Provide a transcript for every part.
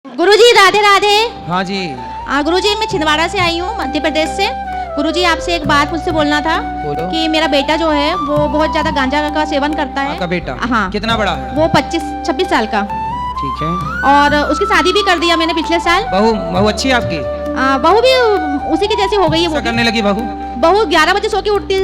गुरुजी राधे राधे। हाँ जी। गुरुजी मैं छिंदवाड़ा से आई हूँ, मध्य प्रदेश से। गुरुजी आपसे एक बात मुझसे बोलना था। बोलो। कि मेरा बेटा जो है वो बहुत ज्यादा गांजा का सेवन करता है। आपका बेटा? हाँ। कितना बड़ा है? वो 25-26 साल का। ठीक है। और उसकी शादी भी कर दिया मैंने पिछले साल। बहू अच्छी है आपकी? बहू भी उसी की जैसी हो गई है। वो करने लगी बहू? बहू 11 बजे सो के उठती।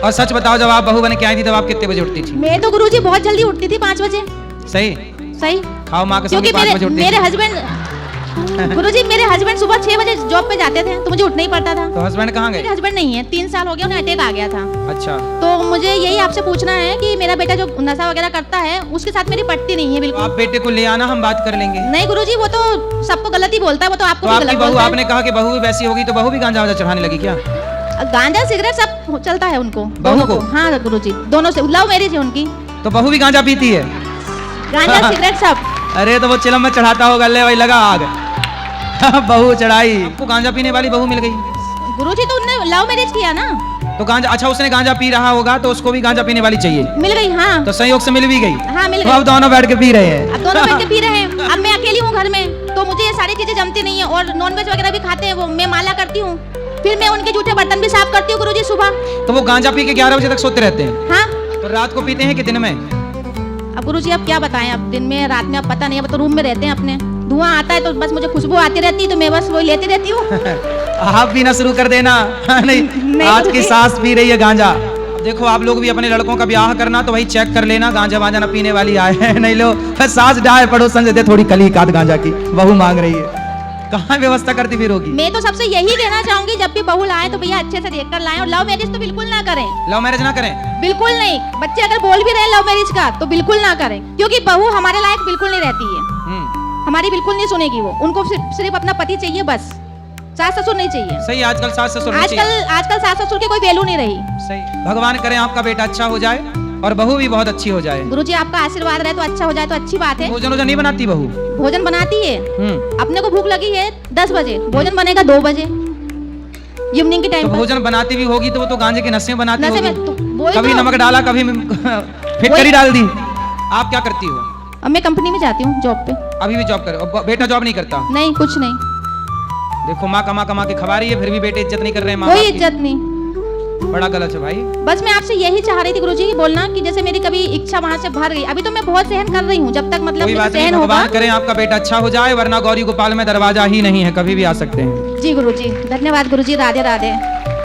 और सच बताओ, जब आप बहू बने के आई थी तब आप कितने बजे उठती थी? मैं तो गुरुजी बहुत जल्दी उठती थी, 5 बजे। सही सही। खाओ माँ कसम, क्योंकि 5 बजे उठती मेरे थी। हस्बैंड गुरुजी मेरे हस्बैंड सुबह 6 बजे जॉब पे जाते थे, तो मुझे उठना ही पड़ता था। तो हस्बैंड कहाँ गए? मेरे हस्बैंड नहीं है, 3 साल हो गए, उन्हें अटैक आ गया था। अच्छा। तो मुझे यही आपसे पूछना है कि मेरा बेटा जो नशा वगैरह करता है उसके साथ मेरी पटती नहीं है तो बिल्कुल। आप बेटे को ले आना, हम बात कर लेंगे। नहीं गुरुजी, वो तो सबको गलत ही बोलता है, वो तो आपको तो भी आपकी गलत बहू, बोलता है। आपने कहा कि बहू भी वैसी होगी, तो बहू भी गांजा वांजा चढ़ाने लगी क्या? गांजा सिगरेट सब चलता है उनको, बहू दोनों को? हाँ गुरुजी, दोनों से लव मैरिज है उनकी। तो बहू भी गांजा पीती है? गांजा सिगरेट सब। अरे तो वो चिलम में चढ़ाता होगा, ले भाई लगा आग। बहू चढ़ाई, आपको गांजा पीने वाली बहू मिल गई? गुरुजी तो उनने लव मैरिज किया ना। तो गांजा, अच्छा उसने गांजा पी रहा होगा तो उसको भी गांजा पीने वाली चाहिए। मिल गई। हाँ तो संयोग से मिल भी गई। हाँ मिल तो गई। अब दोनों बैठ के पी रहे हैं। अब दोनों बैठ के पी रहे हैं। अब मैं अकेली हूँ घर में, तो मुझे ये सारी चीजें जमती नहीं है। और नॉनवेज वगैरह भी खाते हैं वो, मैं माला करती हूँ, फिर मैं उनके जूठे बर्तन भी साफ करती हूँ गुरुजी सुबह। तो वो गांजा पी के 11 बजे तक सोते रहते हैं? हाँ। तो रात को पीते हैं कि दिन में? अब गुरुजी अब क्या बताएं, अब दिन में रात में अब पता नहीं, अब तो रूम में रहते हैं अपने। धुआं आता है तो बस मुझे खुशबू आती रहती है, तो मैं बस वही लेती रहती हूँ। आप पीना शुरू कर देना। नहीं आज की सास पी रही है गांजा। देखो आप लोग भी अपने लड़कों का ब्याह करना तो वही चेक कर लेना, गांजा वांजा ना पीने वाली आए हैं। नहीं लो सास डाय पड़ोसन दे थोड़ी कली काट गांजा की, बहू मांग रही है, कहाँ व्यवस्था करती फिर होगी? मैं तो सबसे यही कहना चाहूंगी, जब भी बहू लाए तो भैया अच्छे से देख कर लाएं, और लव मैरिज तो बिल्कुल ना करें। लव मैरिज ना करें? बिल्कुल नहीं। बच्चे अगर बोल भी रहे लव मैरिज का तो बिल्कुल ना करें, क्योंकि बहू हमारे लायक बिल्कुल नहीं रहती है। हमारी बिल्कुल नहीं सुनेगी वो, उनको सिर्फ अपना पति चाहिए बस, सास ससुर नहीं चाहिए। सही, आजकल सास ससुर नहीं चाहिए। आजकल सास ससुर की कोई वैल्यू नहीं रही। सही, भगवान करे आपका बेटा अच्छा हो जाए और बहू भी बहुत अच्छी हो जाए। गुरुजी आपका आशीर्वाद रहे तो अच्छा हो जाए तो अच्छी बात है। भोजन वोजन नहीं बनाती बहू? भोजन बनाती है। अपने को भूख लगी है 10 बजे, भोजन बनेगा 2 बजे इवनिंग के टाइम तो पर। भोजन बनाती भी होगी तो वो तो गांजे के नशे में बनाती नशे होगी। में तो वही कभी तो। नमक डाला, कभी फिटकरी डाल दी। आप क्या करती हो? अब मैं कंपनी में जाती हूँ जॉब पे। अभी भी जॉब कर? बेटा जॉब नहीं करता? नहीं, कुछ नहीं। देखो माँ कमा कमा के खवा रही है, फिर भी बेटे इज्जत नहीं कर रहे हैं माँ कोई बाप की। इज्जत नहीं। बड़ा गलत है भाई। बस मैं आपसे यही चाह रही थी गुरुजी बोलना कि जैसे मेरी कभी इच्छा वहाँ से भर गई, अभी तो मैं बहुत सहन कर रही हूँ, जब तक मतलब कोई बात नहीं, सहन होगा। भगवान करे आपका बेटा अच्छा हो जाए, वरना गौरी गोपाल में दरवाजा ही नहीं है, कभी भी आ सकते हैं। जी गुरुजी, धन्यवाद गुरुजी, राधे राधे।